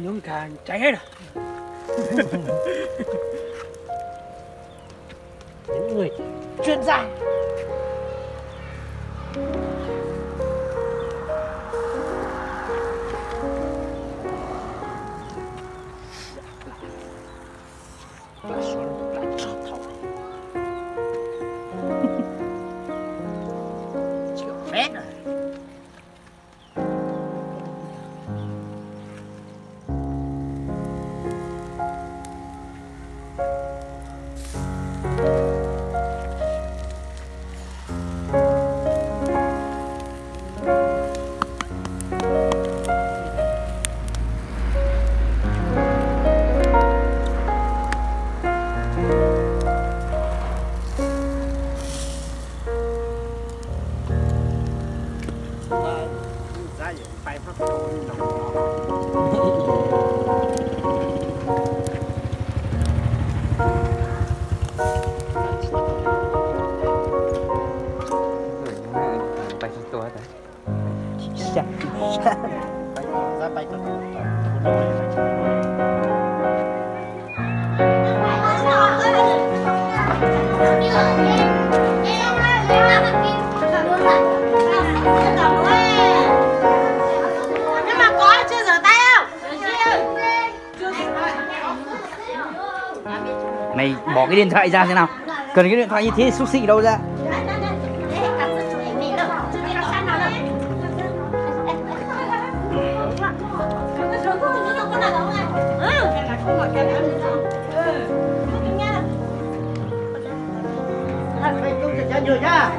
Những cái cháy hết rồi. Những người chuyên gia. Là xuân là trở thầu. Chịu phép rồi. Ra những phải phát đồ nồng. Bay satu tu ada. Siap. Ra bay từ đầu nồi phải chỉ nồi. Nhưng mà có chưa rửa tay không? Mày bỏ cái điện thoại ra thế nào? Cần cái điện thoại như thế xúc xị đâu ra? Phải công việc cho nhiều nhá.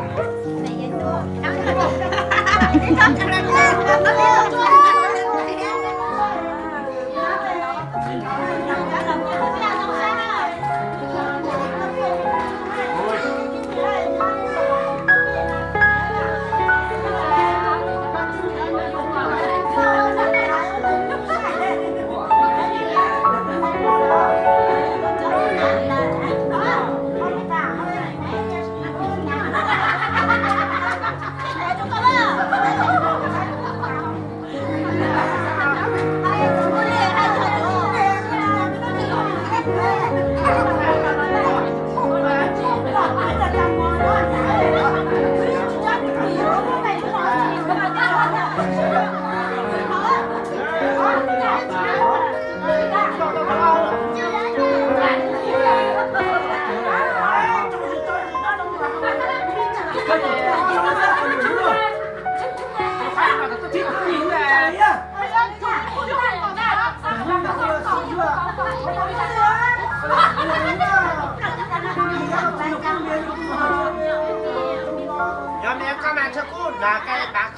Nhóm em có mạng cho cô là cái bạc.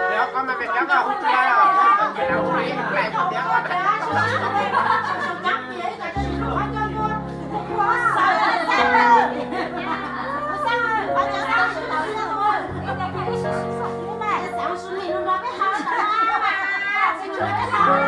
Nếu con mà việc đó không chơi đâu, phải đâu quý lại một đứa con Hãy subscribe cho kênh Ghiền Mì Gõ để không bỏ lỡ những video hấp dẫn.